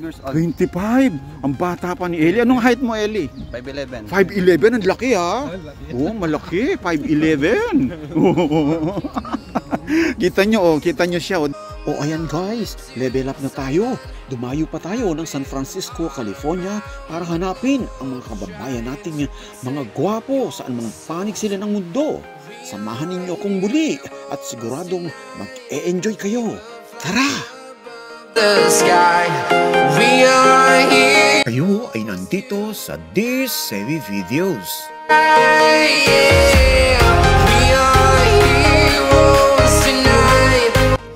years old. 25. Ang bata pa ni Ellie. Anong height mo, Ellie? 5'11". 5'11", ang laki ha. Oh, malaki. 5'11". Kita nyo siya. Oh, ayan guys, level up na tayo. Dumayo pa tayo ng San Francisco, California para hanapin ang mga kababayan nating mga gwapo saan mga panig sila ng mundo. Samahan ninyo akong muli at siguradong mag-e-enjoy kayo. Tara! Kayo ay nandito sa Dear Sevi Videos.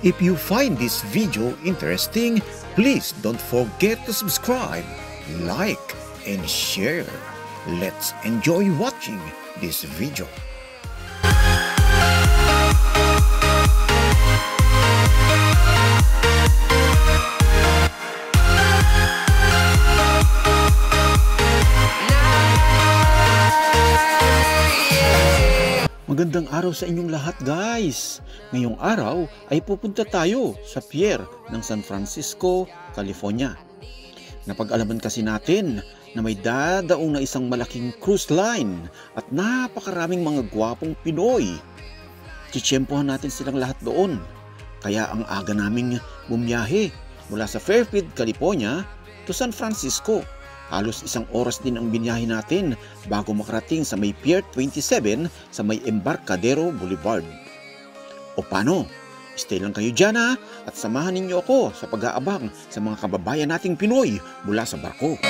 If you find this video interesting, please don't forget to subscribe, like, and share. Let's enjoy watching this video. Magandang araw sa inyong lahat guys! Ngayong araw ay pupunta tayo sa pier ng San Francisco, California. Napag-alaman kasi natin na may dadaong na isang malaking cruise line at napakaraming mga gwapong Pinoy. Tsitsyempohan natin silang lahat doon. Kaya ang aga naming bumiyahe mula sa Fairfield, California to San Francisco. Halos isang oras din ang biniyahe natin bago makarating sa may Pier 27 sa may Embarcadero Boulevard. O paano? Stay lang kayo dyan ha at samahan ninyo ako sa pag-aabang sa mga kababayan nating Pinoy mula sa barko.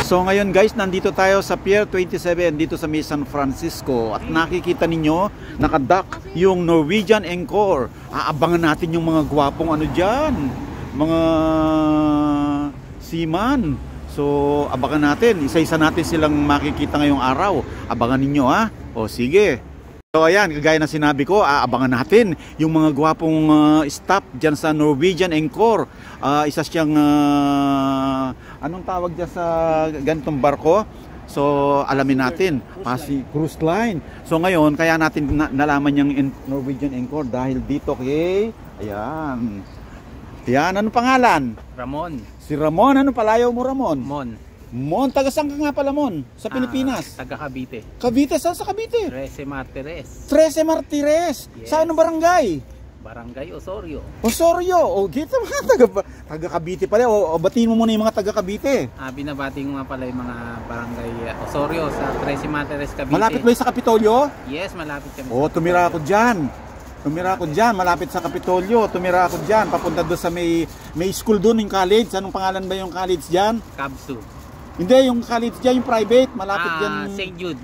So ngayon guys, nandito tayo sa Pier 27 dito sa may San Francisco at nakikita ninyo nakadock yung Norwegian Encore. Aabangan natin yung mga gwapong ano dyan, mga seaman. So abangan natin, isa-isa natin silang makikita ngayong araw. Abangan ninyo ha. O sige. So ayan, kagaya na sinabi ko, aabangan natin yung mga gwapong staff dyan sa Norwegian Encore. Isa siyang, anong tawag dyan sa ganitong barko? So alamin natin, cruise line. So ngayon, kaya natin nalaman yung Norwegian Encore dahil dito kay, ayan. Yan, ano pangalan? Ramon. Si Ramon, ano palayaw mo Ramon? Mon, taga saan ka nga pala Mon? Sa Pilipinas? Taga Cavite. Cavite, saan sa Cavite? 13 Martires. 13 Martires. Yes. Saan ang barangay? Barangay Osorio. Osorio. O, kita mga taga Cavite pala. O, batiin mo muna yung mga taga Cavite. Binabati ko nga pala yung mga barangay Osorio sa 13 Martires, Cavite. Malapit ba sa Kapitolyo? Yes, malapit kami. O, tumira ako dyan. Malapit sa Kapitolyo. Tumira ako dyan. Papunta doon sa may school doon, yung college. Anong pangalan ba yung college dyan? Kabsu. Hindi, yung college dyan, yung private. Malapit dyan. St. Jude.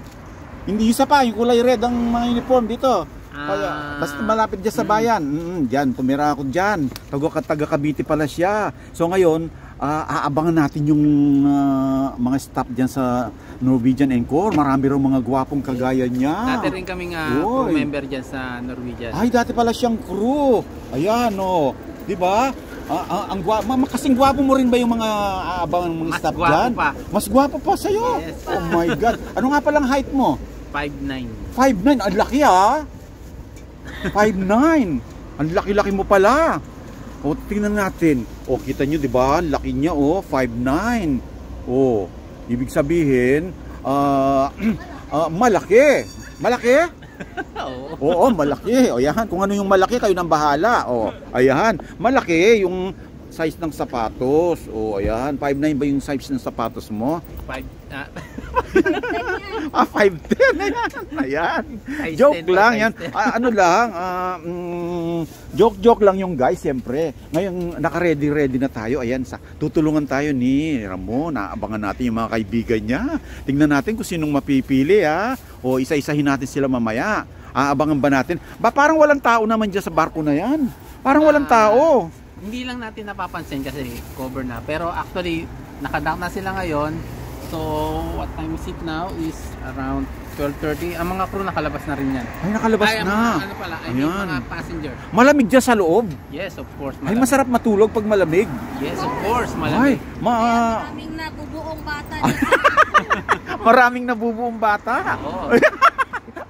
Hindi, isa pa. Yung kulay red ang mga uniform dito. Kaya, basta malapit dyan sa bayan. Dyan, tumira ako dyan. Taga Cavite pala siya. So ngayon, aabangan natin yung mga staff dyan sa Norwegian Encore. Marami rin mga gwapong kagaya niya. Dati rin kaming crew member dyan sa Norwegian. Ay, dati pala siyang crew. Ayan, o. Diba? Kasing gwapo mo rin ba yung mga aabangan mga staff dyan? Mas gwapo pa sa'yo. Yes. Oh my God. Ano nga palang height mo? 5'9". 5'9". Ang laki ha. 5'9". Ang laki-laki mo pala. O, tingnan natin. O, kita nyo, diba? Laki niya, o. 5'9". O, ibig sabihin, malaki. Malaki? Oo, malaki. O, yan. Kung ano yung malaki, kayo nang bahala. O, ayan. Malaki yung size ng sapatos. O, ayan. 5'9" ba yung size ng sapatos mo? 5'10". 5'10". Ayan. Joke lang yan. Ano lang, joke lang yung guys, siyempre. Ngayon, naka-ready na tayo. Ayan, tutulungan tayo ni Ramon. Naabangan natin yung mga kaibigan niya. Tingnan natin kung sinong mapipili, ha. O, isa-isahin natin sila mamaya. Aabangan ba natin? Parang walang tao naman dyan sa barko na yan. Parang walang tao. Hindi lang natin napapansin kasi cover na. Pero actually, nakadock na sila ngayon. So, what time is it now? Is around 12:30. Ang mga crew nakalabas na rin yan. Ay, nakalabas na. Ano pala, I mean, mga passenger. Malamig dyan sa loob. Yes, of course. Malamig. Ay, masarap matulog pag malamig. Yes, of course. Malamig. Ay, maraming nabubuong bata. Maraming nabubuong bata. Oo.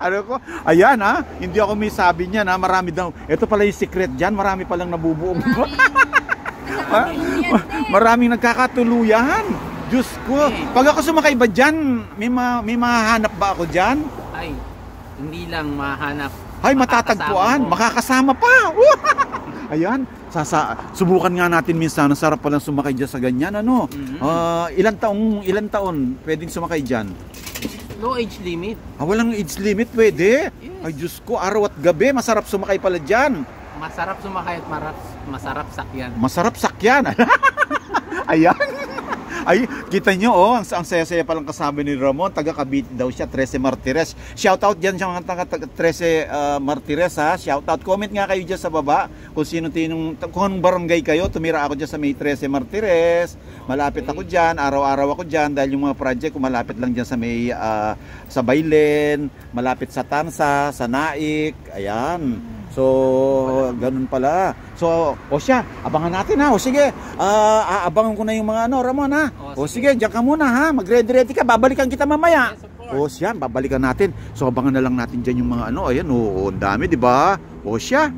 Ano ko? Ayan ha, hindi ako may sabi niyan ha, marami daw. Ito pala yung secret dyan, marami palang nabubuong. Maraming nagkakatuluyan. Diyos ko, pag ako sumakay ba dyan, may mahanap ba ako dyan? Ay, hindi lang mahanap. Ay, matatagpuan, makakasama pa. Ayan, subukan nga natin minsan, ang sarap palang sumakay dyan sa ganyan, ano? Ilan taon pwedeng sumakay dyan? No age limit. Walang age limit, pwede? Yes. Ay, Diyos ko, araw at gabi, masarap sumakay pala dyan. Masarap sumakay at masarap sakyan. Masarap sakyan. Ayan. Ay, kita nyo, ang saya-saya palang kasama ni Ramon. Taga Cavite daw siya, 13 Martires. Shoutout dyan sa mga taga 13 Martires, ha. Shoutout. Comment nga kayo dyan sa baba kung kung anong barangay kayo. Tumira ako dyan sa may 13 Martires. Malapit ako dyan, araw-araw ako dyan dahil yung mga project ko malapit lang dyan sa may sa Baylen, malapit sa Tansa, sa Naik. Ayan. So, ganun pala. So, o siya, abangan natin ha. O sige, aabangan ko na yung mga Ramon ha. O sige, diyan ka muna ha. Mag-ready ka, babalikan kita mamaya. Yes, o siya, babalikan natin. So, abangan na lang natin diyan yung mga ayan, ang dami, di ba? O siya.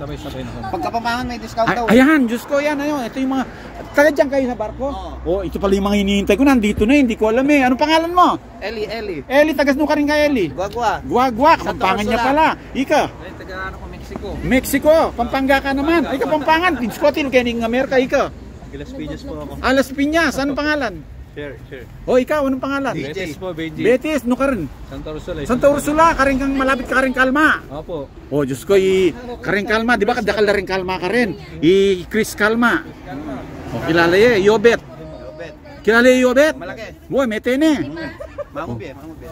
Sabay-sabay na. Pagkapamahan may discount daw. Ayan, Diyos ko, yan. Ito yung mga, taga dyan kayo sa barko? Oo. Ito pala yung mga hinihintay ko, nandito na, hindi ko alam eh. Anong pangalan mo? Eli. Eli, tagas nung ka rin ka, Eli? Guagua, kapampangan niya pala. Ika? Ay, taga Mexico. Mexico, Pampanga ka naman. Ika, Pampangan, Diyos ko, tilkening Amerika, ika? Las Piñas po ako. Las Piñas, anong pangalan? Sure. O, ikaw, anong pangalan? Betis po, Benji. Betis, no ka rin? Santa Ursula, karing kang malapit ka rin kalma. Opo. O, Diyos ko, karing kalma, di ba kadakal na rin kalma ka rin? Chris Kalma. O, kilala Yobet. Kilala Yobet? Malaki. Boy, metene.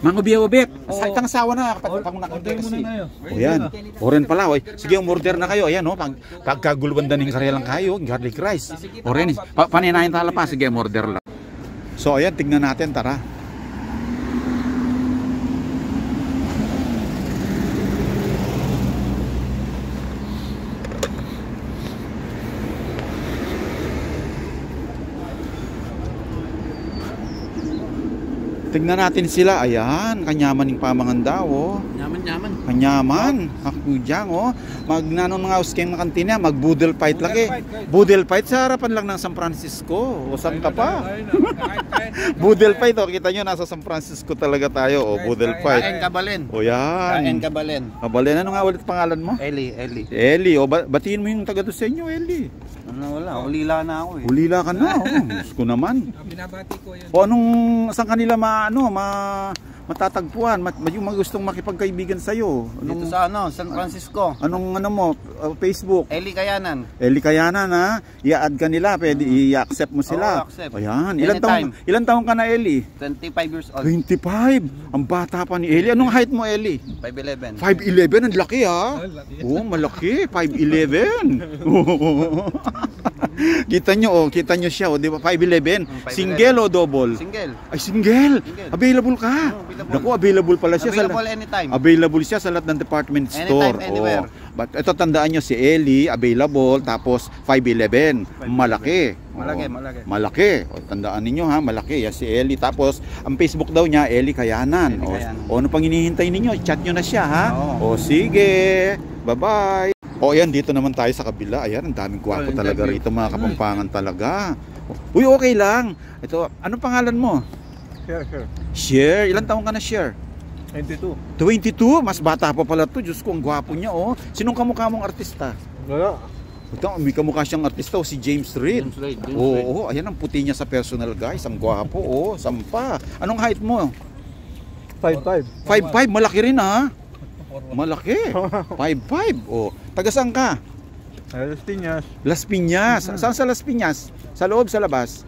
Mangubi Yobet. Itang asawa na, kapag nakita kasi. O, yan. Oren pala, oy. Sige, umorder na kayo. Ayan, o, pagkagulbandan ng karelang kayo, garlic rice. Oren, paninayin tala pa, sige, umorder lang. So ayan, tignan natin, tara. Tignan natin sila. Ayan, kanyaman ng pamanganda, oh. Yaman. Kanyaman. Hakudjang, oh. Magnanon mga uskeng na kantina, mag-boodle fight lagi. Boodle fight sa harapan lang ng San Francisco. O saan ka pa? Boodle fight, oh. Kita nyo, nasa San Francisco talaga tayo. O, boodle fight. Kain Kabalen. O, yan. Kabalen. Ano nga ulit pangalan mo? Eli. Eli. O, batiin mo yung taga doon sa inyo, Eli. Wala. Ulila na ako eh. Ulila ka na. Oh, Diyos ko naman. Binabati ko yan. O, saan kanila matatagpuan? Yung mga gustong makipagkaibigan sa'yo? Dito sa San Francisco. Anong mo? Facebook? Eli Kayanan. Eli Kayanan, ha? I-add ka nila, pwede i-accept mo sila. Oo, accept. Ayan. Anytime. Ilan taon ka na, Eli? 25 years old. 25. Ang bata pa ni Eli. Anong height mo, Eli? 5'11". 5'11", ang laki, ha? Oo, malaki. 5'11". Kita nyo siya, di ba? 5'11". 5'11". Single o double? Single. Ay, single. Available ka. Available. Naku, available pala siya. Available anytime. Available siya sa lahat ng department store. Anytime, anywhere. But ito, tandaan nyo si Eli, available, tapos 5'11". Malaki. Malaki, Oo. malaki. Malaki. Tandaan ninyo, ha, malaki. Yan si Eli. Tapos, ang Facebook daw niya, Eli Kayanan. Eli Kayanan. Ano pang hinihintay ninyo? Chat nyo na siya, ha? Oo. Sige. Bye-bye. Ayan, dito naman tayo sa kabila. Ayan, ang daming gwapo talaga rito, mga Kapampangan talaga. Uy, okay lang. Ito, anong pangalan mo? Sure. Share. Ilan taong ka na, Share? 22. 22? Mas bata pa pala to. Diyos ko, ang gwapo niya, oh. Sinong kamukha mong artista? Wala. Ito, may kamukha siyang artista, si James Reid. Oo, ayan ang puti niya sa personal, guys. Ang gwapo, oh. Sampa. Anong height mo? 5'5". 5'5", malaki rin, ha? Malaki. 5'5". Oh. Taga saan ka? Las Piñas. Las Piñas. Saan sa Las Piñas? Sa loob, sa labas?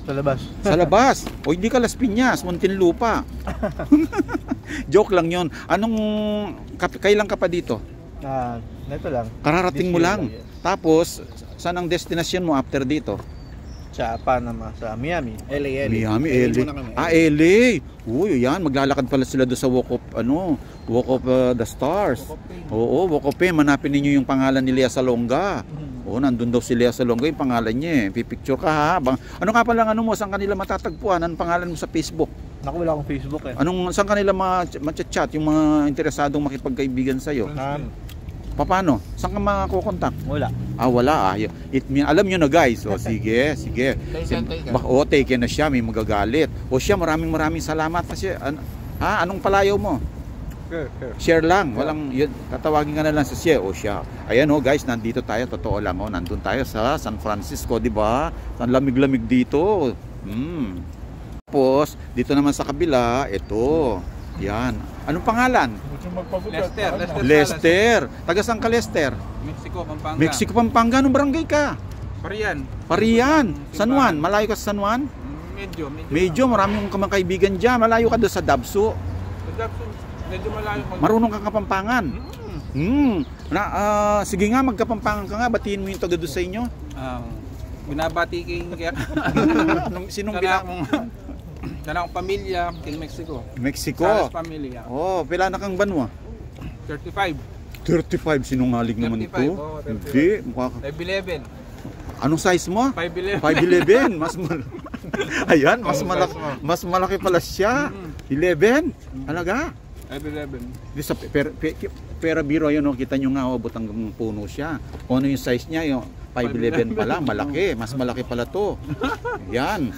Sa labas. Sa labas. O hindi ka Las Piñas, Muntinlupa. Joke lang 'yon. Kailan ka pa dito? Neto lang. Kararating mo lang. Tapos saan ang destination mo after dito? Sa Panama, sa Miami. LA. Miami, LA. LA. Uy, yan, maglalakad pala sila doon sa Walk of the Stars. Oo, Walk of Fame. Manapin ninyo yung pangalan ni Lea Salonga. Oo, nandun daw si Lea Salonga, yung pangalan niya. Pipicture ka, ha? Ano ka pala, mo, saan kanila matatagpuan? Anong pangalan mo sa Facebook? Naku, wala akong Facebook eh. Saan kanila ma-chat yung mga interesadong makipagkaibigan sa'yo? Paano? Saan ka makukontak? Wala. Wala. Alam nyo na, guys. O, sige. Taken na siya, may magagalit. O siya, maraming salamat kasi. Anong palayaw mo? Sure. Share lang. Walang, tatawagin ka na lang sa share. O siya. Ayan, guys, nandito tayo. Totoo lang. Nandun tayo sa San Francisco, di ba? Ang lamig-lamig dito. Tapos, dito naman sa kabila, ito. Yan. Anong pangalan? Lester. Taga saan ka, Lester? Mexico, Pampanga. Anong barangay ka? Parian. San Juan. Malayo ka sa San Juan? Medyo. Maraming kaibigan dyan. Malayo ka doon sa Dabso. Medyo malayo. Marunong kang Kapampangan. Sige nga, magkapampangan ka nga. Batiin mo yung taga doon sa inyo. Binabati kaya Sinong Dala akong pamilya in Mexico. Mexico. Pamilya. Pila na kang banwa? 35. 35, sinungaling naman 35, to. Hindi, mukha ka. 5'11". Anong size mo? 5'11". 5'11". Ayan, mas malaki pala siya. 11? Halaga? 5'11". Pera biro yun, kita nyo nga, butang puno siya. Kung ano yung size niya, yung 5'11 pala, malaki. Mas malaki pala to. Yan.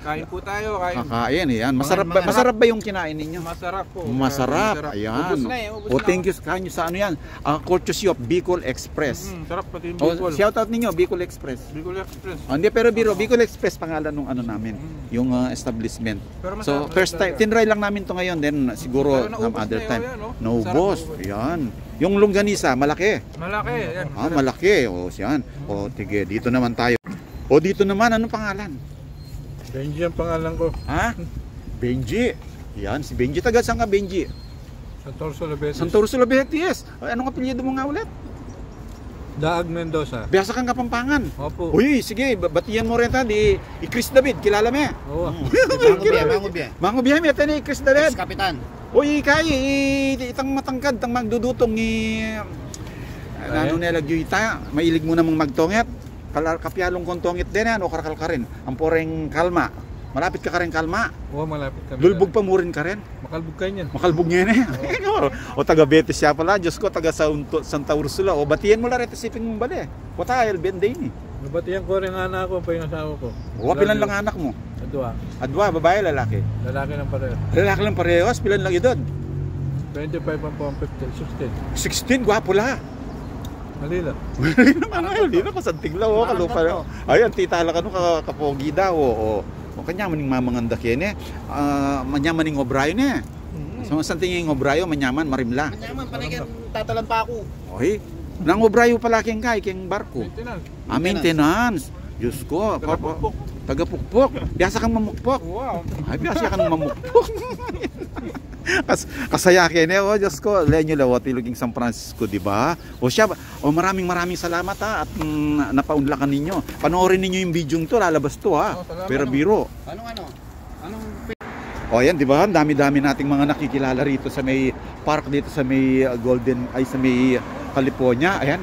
Kain po tayo. Kakain, yan. Masarap ba yung kinain ninyo? Masarap po. Masarap. Ayan. Ubus na. Thank you sa ano yan. Courtesy of Bicol Express. Sarap pati yung Bicol. Shout out ninyo, Bicol Express. Bicol Express. Hindi, pero Bicol Express pangalan nung ano namin. Yung establishment. So, first time, tinry lang namin to ngayon. Then, siguro, some other time. Naubos. Ayan. Yung longganisa, malaki. Malaki. Yan. Malaki. Siyan. Tige, dito naman tayo. Dito naman, anong pangalan? Benji ang pangalan ko. Benji. Yan, si Benji. Taga saan ka, Benji? Santoro Sulabetes. Yes. Anong apelyido mo nga ulit? Daag Mendoza. Biasa kang Kapampangan. Opo. Uy, sige, batiyan mo rin di Chris David, kilala mo? Oo. Mango Biya, ito ni Chris David. Kapitan. Uy, itang matangkad, itang magdudutong nilagyo ita, mailig mo namang magtongit. Kapyalong kong tongit din yan, o karakal ka rin. Ang poreng kalma. Malapit ka rin kalma. Oo, malapit kami. Lulbog pa mo rin ka rin. Makalbog kayo niyan. Makalbog niya na. Taga Betis siya pala. Diyos ko, taga Santa Ursula. Batiyan mo lang rin, siping mong bali. Tayo, benday ni. Nabatiyan ko rin ang anak ko, pa yung asawa ko. Pilan lang anak mo? Adwa, babae, lalaki? Lalaki lang pareho. Lalaki lang parehas, pilan lang edad? 25 ang po, 15, 16, gwapo la. Malila. Malila, kasantig lang, kalupa. Ayun, tita lang kapogi daw. O kanya maning mamanganda kene. Manyamaning O'Brien eh. So sa tingin ng O'Brien manyaman marimla. Manyaman panigan tatalan pa ako. Oy. Nang O'Brien pala keng kay keng barko. Maintenance. Diyos ko. Taga-pukpok. Biasa kang mamukpok. Wow. Ay, biasa kang mamukpok. Kasaya kene o Diyos ko. Leon nyo lawat iluging San Francisco, di ba? O siya, maraming salamat ha at napaunlakan ninyo. Panoorin ninyo yung video to, lalabas to ha. Pero biro. Anong O yan, di ba? Dami-dami nating mga nakikilala rito sa may park dito sa may sa may California. Ayan.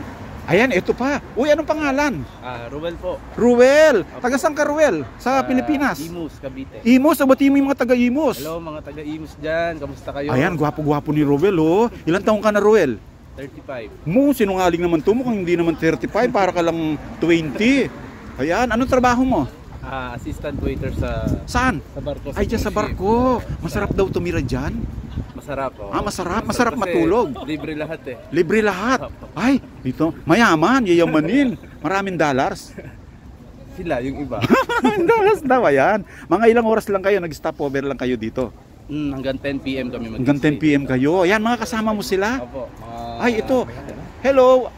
Ayan, ito pa. Uy, anong pangalan? Ruel po. Ruel. Taga saan ka, Ruel? Sa Pilipinas? Imus, Cavite. Imus, abati mo yung mga taga Imus. Hello mga taga Imus dyan. Kamusta kayo? Ayan, gwapo-gwapo ni Ruel, oh. Ilang taong ka na, Ruel? 35. Mo, sinungaling naman to. Mukhang hindi naman 35, para ka lang 20. Ayan, anong trabaho mo? Assistant waiter sa Saan? barko. Ay, dyan sa barko. Masarap daw tumira dyan. Masarap. Oh. Masarap. Masarap Kasi matulog. Libre lahat eh. Libre lahat. Ay, dito, mayaman, yayamanin. Maraming dollars. Sila, yung iba. Maraming dollars daw, ayan. Mga ilang oras lang kayo, nag-stopover lang kayo dito. Hanggang 10 PM kami mag-stay. Hanggang 10 PM kayo. Ayan, mga kasama mo sila. Opo. Ay, ito. Hello.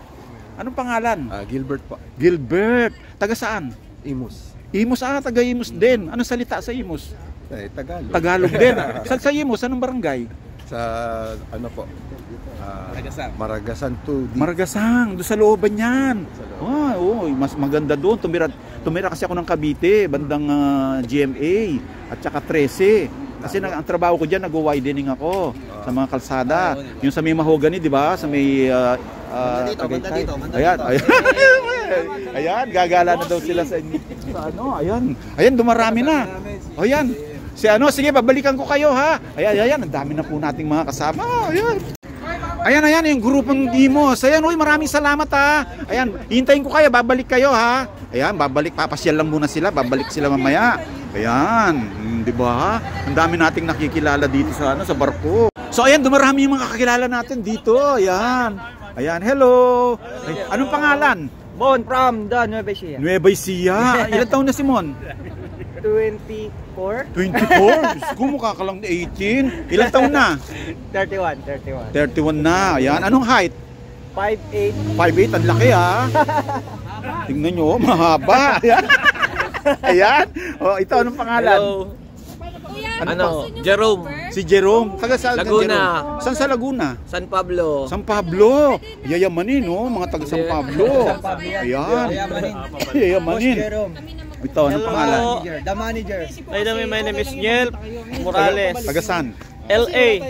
Anong pangalan? Gilbert po. Gilbert. Taga saan? Imus. Imus, taga Imus din. Anong salita sa Imus? Tagalog. Tagalog din. Sa Imus, anong barangay? Sa ano po? Maragasan 2. Margasang, doon sa looban yan. Mas maganda doon. Tumira kasi ako ng Cavite, bandang GMA at saka 13. Kasi ang trabaho ko diyan, nag-widening ako sa mga kalsada. Yung sa may mahogany, di ba? Sa may Tagaytay. Ayan. Ayan, gagala na daw sila sa inyo. Ayan, dumarami na. Ayan. Sige, babalikan ko kayo ha. Ayan, ang dami na po nating mga kasama. Ayan, yung grupong Imos. Ayan, maraming salamat ha. Ayan, hintayin ko kayo, babalik kayo ha. Ayan, papasyal lang muna sila, babalik sila mamaya. Ayan, di ba? Ang dami nating nakikilala dito sa barko. So ayan, dumarami yung mga kakilala natin dito. Ayan, hello. Anong pangalan? Mon from the Nueva Ecija. Nueva Ecija. Ilan taon na si Mon? 24? 24? Mukha ka lang 18. Ilang taon na? 31. 31 na. Ayan. Anong height? 5'8". 5'8". Ang laki ha. Tingnan nyo, mahaba. Ayan. Ito, anong pangalan? Hello. Ano? Jerome. Si Jerome. Taga saan? Laguna. Jerome? Saan sa Laguna? San Pablo. San Pablo. Yayamanin, no? Mga taga San Pablo. Ayan. Yayamanin. Ito, anong pangalan? The manager. My name is Niel Morales. Taga saan? LA.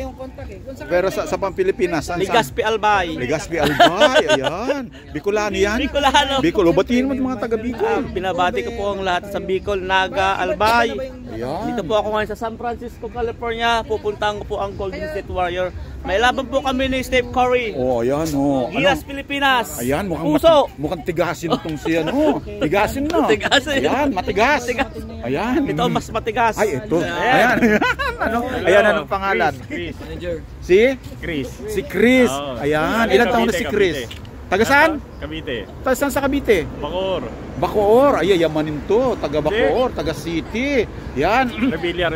Pero sa Pilipinas, saan? Legazpi Albay. Legazpi Albay, ayan. Bicolano yan? Bicolano. Bicol, batiin mo mga taga Bicol. Binabati ko po ang lahat sa Bicol, Naga, Albay. Ayan. Dito po ako ngayon sa San Francisco, California. Pupuntahan ko po ang Golden State Warrior. May laban po kami ni Steph Curry. Ayan, Gilas, Pilipinas. Ayan, mukhang tigasin itong siya, Tigasin, no? Tigasin. Ayan, matigas. Ayan. Ito mas matigas. Ay, ito. Ayan. Anong pangalan? Chris. Si Chris. Chris. Ayan. Ilan taon na si Chris? Taga saan? Cavite. Taga saan sa Cavite? Bacoor. Ay, yamanin to. Taga Bacoor, taga City. Yan. Rebilla.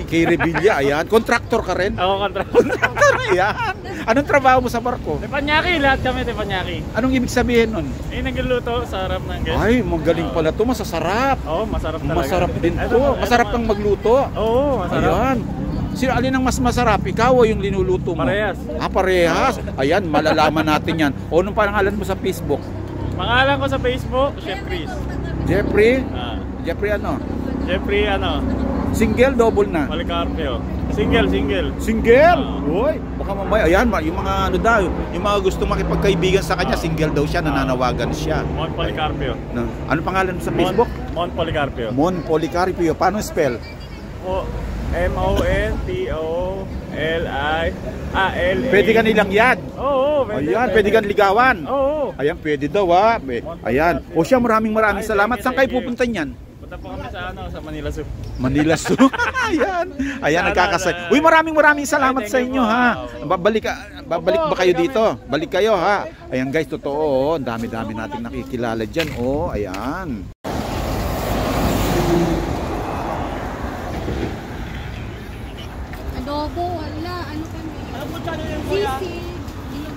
Kay Rebilla, ayan. Contractor ka rin? Ako contractor. Ayan. Anong trabaho mo sa barko? Teppanyaki, lahat kami teppanyaki. Anong ibig sabihin nun? Nagluluto sa harap ng guest. Ay, magaling pala to. Masasarap. Oo, masarap talaga. Masarap din to. Masarap kang magluto. Oo, masarap. Ayan. Sino alin ang mas masarap? Ikaw o yung linuluto mo? Parehas. Parehas. Ayan, malalaman natin yan. O, anong pangalan mo sa Facebook? Pangalan ko sa Facebook, Chef Chris. Jeffrey? Jeffrey ano? Single, double na? Policarpio. Single. Single? Uy, baka mamaya. Ayan, yung mga yung mga gusto makipagkaibigan sa kanya, single daw siya, nananawagan siya. Mon Policarpio. Ano pangalan mo sa Facebook? Mon Policarpio. Mon Policarpio. Paano spell? MONTOLIAL. Pwede ka nilang yan. Oo, Ayan, pwede kang ligawan. Oo. Ayan, pwede daw ha. Ayan. O siya, maraming salamat. Saan kayo pupunta niyan? Punta po kami sa Manila Zoo. Manila Zoo. Ayan, nagkakasay. Uy, maraming salamat sa inyo ha. Babalik ba kayo dito? Balik kayo ha. Ayan guys, totoo. Ang dami-dami nating nakikilala dyan. Ayan.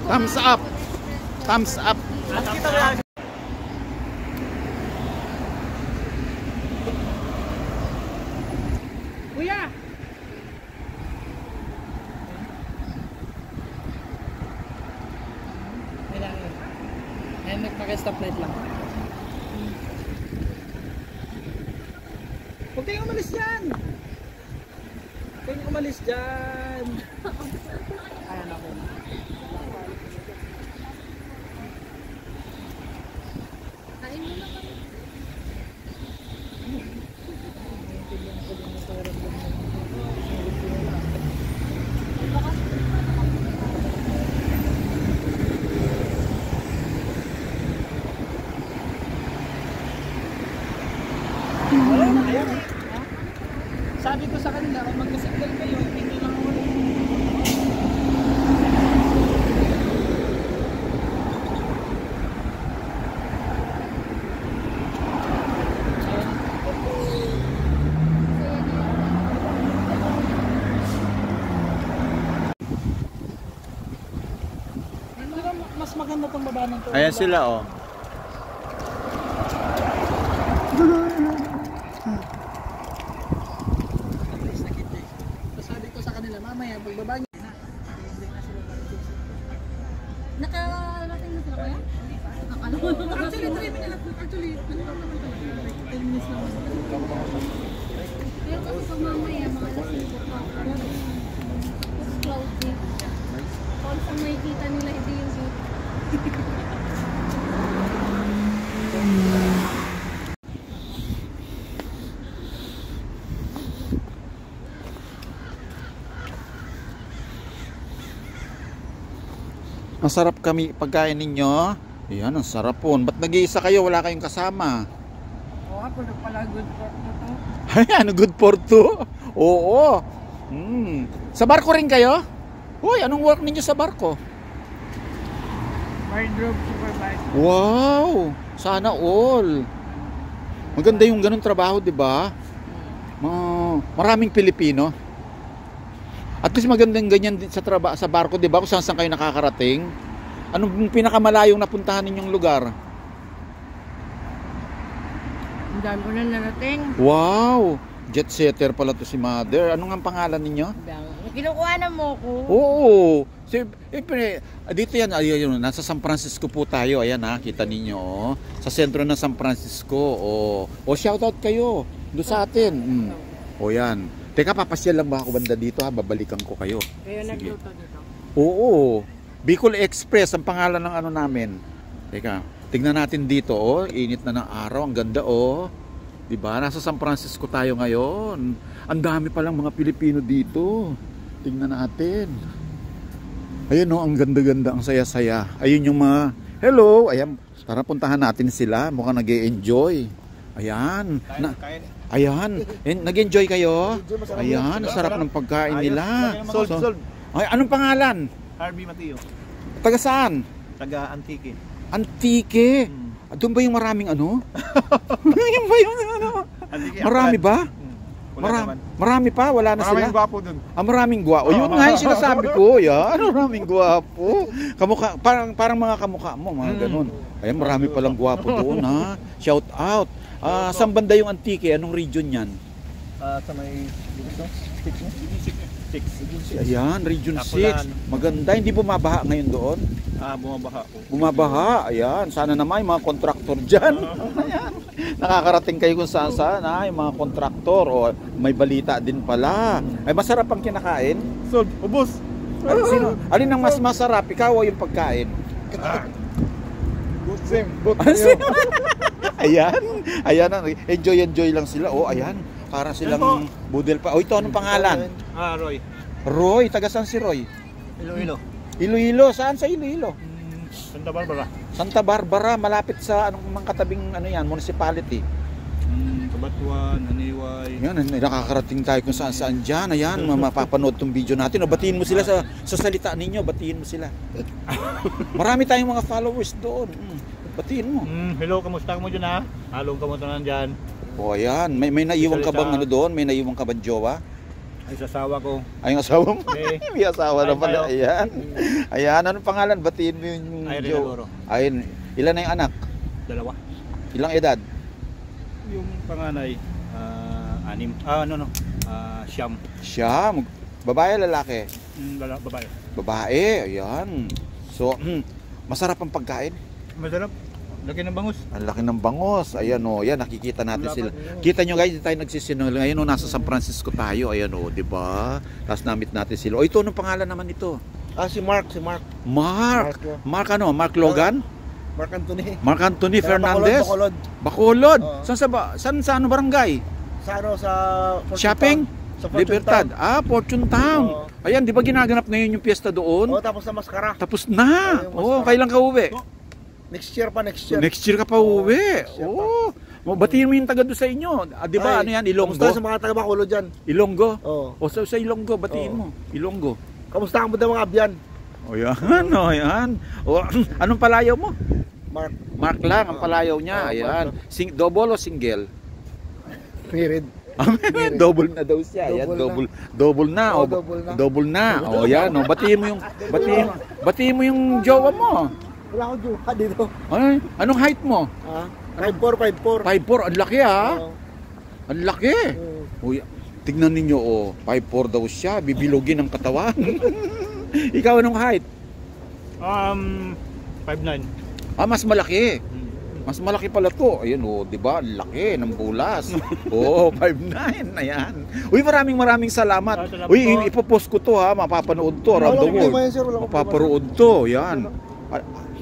Thumbs up. Thumbs up. Kuya! Kailangan. Ayan, nagpaka-stoplight lang. Huwag kayong umalis dyan! Huwag kayong umalis dyan! Ayan ako. Kain mo na kami. Sabi ko sa kanila, kung magkasignal kayo, hindi lang ako. Mas maganda tong baba ng to. Ayan sila oh. Sabi ko sa kanila, mamaya pagbaba niya na. Nakarating na sila kaya? Akala ko lang. Actually, 3 minutes lang. Actually, ano lang naman talaga. 10 minutes lang. Pero kasi pag mamaya, mga alas 5 pa. It's cloudy. All sa makikita nila, ito yung view. Masarap kami pagkain ninyo. Ayan, ang sarap po. Ba't nag-iisa kayo? Wala kayong kasama. Oo nga, pero pala good for to. Ayan, good for two? Oo. Sa barko rin kayo? Uy, anong work ninyo sa barko? Wardrobe supervisor. Wow! Sana all. Maganda yung ganun trabaho, di ba? Maraming Pilipino. At least magandang ganyan din sa sa barko, di ba? Kung saan kayo nakakarating. Anong pinakamalayong napuntahan ninyong lugar? Ang dami ko na narating. Wow! Jet setter pala to si Mother. Ano nga ang pangalan ninyo? Kinukuha na mo ko. Oo. Dito yan, ayun, nasa San Francisco po tayo. Ayan ha, kita ninyo. Oh. Sa sentro ng San Francisco. O shoutout kayo. Doon sa atin. O yan. Teka, papasyal lang ba ako banda dito ha? Babalikan ko kayo. Kayo nagluto dito? Oo. Bicol Express ang pangalan ng ano namin. Teka, tignan natin dito. Oh, init na ng araw. Ang ganda oh. Diba? Nasa San Francisco tayo ngayon. Ang dami palang mga Pilipino dito. Tingnan natin. Ayun oh, ang ganda-ganda, ang saya-saya. Ayun yung mga, hello, ayan, tara puntahan natin sila. Mukhang nag-e-enjoy. Ayan. Ayan. Nag-enjoy kayo? Ayan, ang sarap ng pagkain nila. Sold. Ay, anong pangalan? Harvey Mateo. Taga saan? Taga Antique. Antique. Doon ba yung maraming ano? Yung ba yung ano? Marami ba? Marami pa? Wala na sila? Maraming gwapo dun. Maraming gwapo. Yun nga yung sinasabi ko. Yan, maraming gwapo. Kamukha, parang mga kamukha mo, mga ganun. Ayan, marami palang gwapo doon ha. Shout out. Saan banda yung Antique? Anong region yan? Sa may dito? 6. Ayan, Region 6. Maganda. Hindi bumabaha ngayon doon? Bumabaha po. Bumabaha. Ayan. Sana naman yung mga kontraktor dyan. Ayan. Nakakarating kayo kung saan saan. Yung mga kontraktor. O, may balita din pala. Ay, masarap ang kinakain. Sold. Ubus. Alin ang mas masarap? Ikaw o yung pagkain? Same. Ayan. Ayan. Enjoy lang sila. O, ayan. Para silang budel pa. O, ito anong pangalan? Roy. Roy. Taga saan si Roy? Iloilo. Iloilo. Saan sa Iloilo? Santa Barbara. Santa Barbara. Malapit sa anong mga katabing ano yan, municipality. Kabatuan, Aniway. Yan, nakakarating tayo kung saan saan dyan. Ayan, mapapanood tong video natin. O, batiin mo sila sa salita ninyo. Batiin mo sila. Marami tayong mga followers doon. Batiin mo. Hello, kamusta mo dyan ha? Halong kamusta na dyan? O, ayan. May naiwan ka bang ano doon? May naiwan ka bang jowa? Ay, sasawa ko. Ay, yung asawa mo? Okay. May asawa na Ay, pala. tayo. Ayan. Ayan, anong pangalan? Batiin mo yung Ay, Joe. Rinaloro. Ayun, ilan na yung anak? 2. Ilang edad? Yung panganay, 6. Siyam. Siya, babae, lalaki? Babae. Babae, ayan. So, masarap ang pagkain. Masarap. Laki ng bangus. Ang laki ng bangos. Ayan o, yan nakikita natin sila. Kita nyo guys, tayo nagsisinungaling. Ngayon o, nasa San Francisco tayo. Ayan o, di ba? Tapos namit natin sila. O, ito, anong pangalan naman ito? Si Mark. Mark. Mark ano? Mark Logan? Mark Anthony. Mark Anthony Fernandez? Bacolod. Bacolod. Oo. Saan sa ano barangay? Sa Shopping? Sa Fortune Libertad. Town. Fortune Town. Oo. Ayan, di ba ginaganap ngayon yung piyesta doon? Tapos na maskara. Tapos na. Yung Oo, masarap. kailan ka uwi? Next year. Next year ka pa uwi. Oo. Batiin mo yung taga doon sa inyo. Di ba? Ano yan? Ilonggo? Kamusta sa mga taga Bacolod dyan? Ilonggo? Oo. O sa Ilonggo, batiin Oo. mo. Ilonggo. Kamusta ang mga abyan? O yan, o yan. O, anong palayaw mo? Mark. Mark lang ang palayaw niya. Ayan. Double o single? Period. Double na daw siya. Ayan, double na. Oo, O, double na. double na. O yan, o. Batiin mo yung jowa mo. Wala akong juha dito. Ay, anong height mo? 5'4". 5'4". Ang laki ha. Oo. Ang laki. Uy, tignan ninyo oh, 5'4" daw siya, bibilogin ang katawan. Ikaw anong height? 5'9". Mas malaki. Mas malaki pala to. Ayun oh, 'di ba? Ang laki ng bulas. Oh, 5'9". Ayan. Uy, maraming salamat. Uy, ipopost ko to ha, mapapanood to around the world. Mapapanood to, 'yan.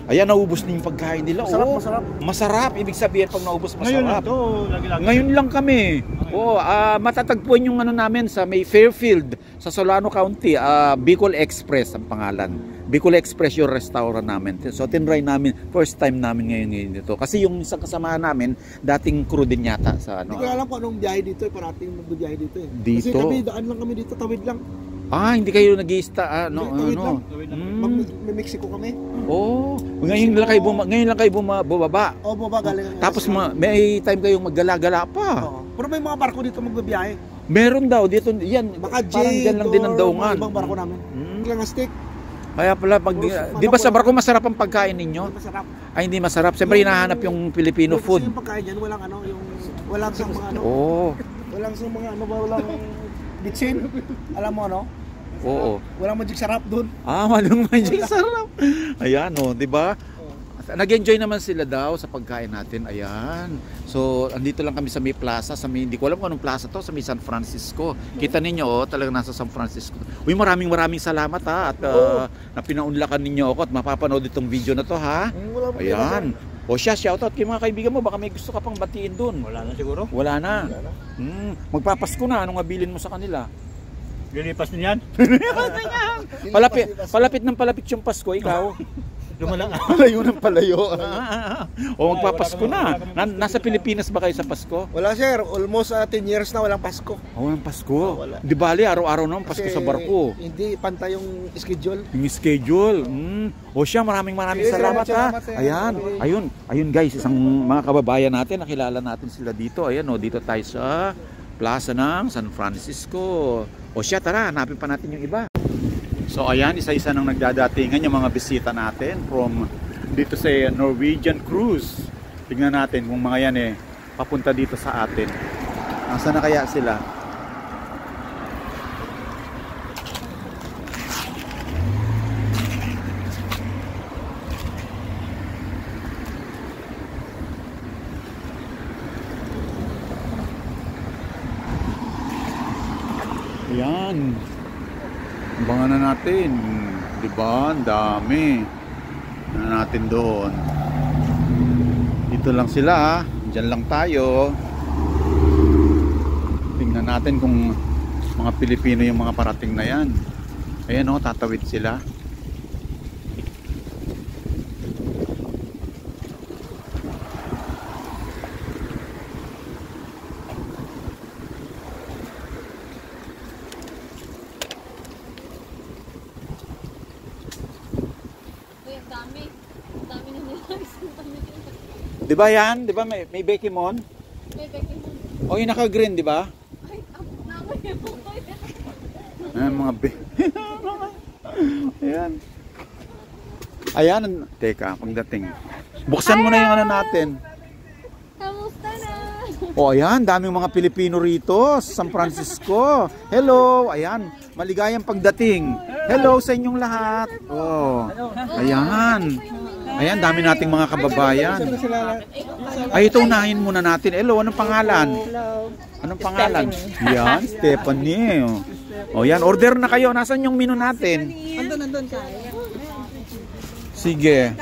Ayan, naubos na yung pagkain nila. Masarap. Masarap. Ibig sabihin, pag naubos, Ngayon masarap. ito, lagi-lagi. Ngayon lang kami. Matatagpuan yung ano namin sa may Fairfield, sa Solano County. Bicol Express ang pangalan. Bicol Express yung restaurant namin. So, tinry namin. First time namin ngayon dito. Kasi yung isang kasamahan namin, dating crew din yata sa ano. Hindi ko alam kung anong biyahe dito. Parating magbibiyahe dito eh. Dito? Kasi kami, daan lang kami dito. Tawid lang. Hindi kayo nag-i-sta, Tawid lang. May Mexico kami. Ngayon lang kayo bumaba. Baba galing. Tapos may time kayong maggala-gala pa. Pero may mga barko dito magbibiyahe. Meron daw dito, yan. Baka Parang dyan lang din ang daungan. Ibang barko namin. Lang ang steak. Kaya pala, di ba sa barko masarap ang pagkain ninyo? Masarap. Ay, hindi masarap. Siyempre, hinahanap yung Filipino food. Yung pagkain yan, walang walang sa mga walang sa mga walang bitsin. Alam mo ano? Oo. Walang magic sarap doon. Walang magic sarap. Ayan, di ba? Nag-enjoy naman sila daw sa pagkain natin. Ayan. So, andito lang kami sa may plaza, hindi ko alam kung anong plaza to, sa may San Francisco. Kita ninyo, talagang nasa San Francisco. Uy, maraming salamat ha, at na pinaunlakan ninyo ako at mapapanood itong video na to ha. Ayan. O siya, shoutout kay mga kaibigan mo, baka may gusto ka pang batiin dun. Wala na siguro. Wala na. Magpapasko na, anong abilin mo sa kanila? Lilipas din yan. Palapit ng palapit yung Pasko, ikaw. Lumalang. Palayo ng palayo. O magpapasko na. Nasa Pilipinas ba kayo sa Pasko? Wala sir, almost 10 years na walang Pasko. Walang Pasko. Di bali, araw-araw naman Pasko sa barko. Hindi pantay yung schedule. Yung schedule. O siya, maraming salamat ha. Ayun guys, isang mga kababayan natin, nakilala natin sila dito. Ayan dito tayo sa Plaza ng San Francisco. O siya, tara, hanapin pa natin yung iba. So ayan, isa-isa nang nagdadatingan yung mga bisita natin from dito sa Norwegian Cruise. Tingnan natin kung mga yan papunta dito sa atin. Nasaan na kaya sila? Ayan. Abangan na natin. Diba? Ang dami. Na natin doon. Dito lang sila. Diyan lang tayo. Tingnan natin kung mga Pilipino yung mga parating na yan. Ayan tatawid sila. Di ba yan? Di ba may Bekimon? May Bekimon. O yung naka-green, di ba? Ay, naman yung Ayan, mga Ayan. Ayan. Teka, pagdating. Buksan mo na yung ano natin. Kamusta na? O, ayan. Daming mga Pilipino rito sa San Francisco. Hello. Ayan. Maligayang pagdating. Hello sa inyong lahat. Oh. Ayan. Ayan, dami nating mga kababayan. Ay, ito unahin muna natin. Hello, anong pangalan? Anong pangalan? Yan, Stephanie. O yan, order na kayo. Nasaan yung menu natin? Nandun ka. Sige.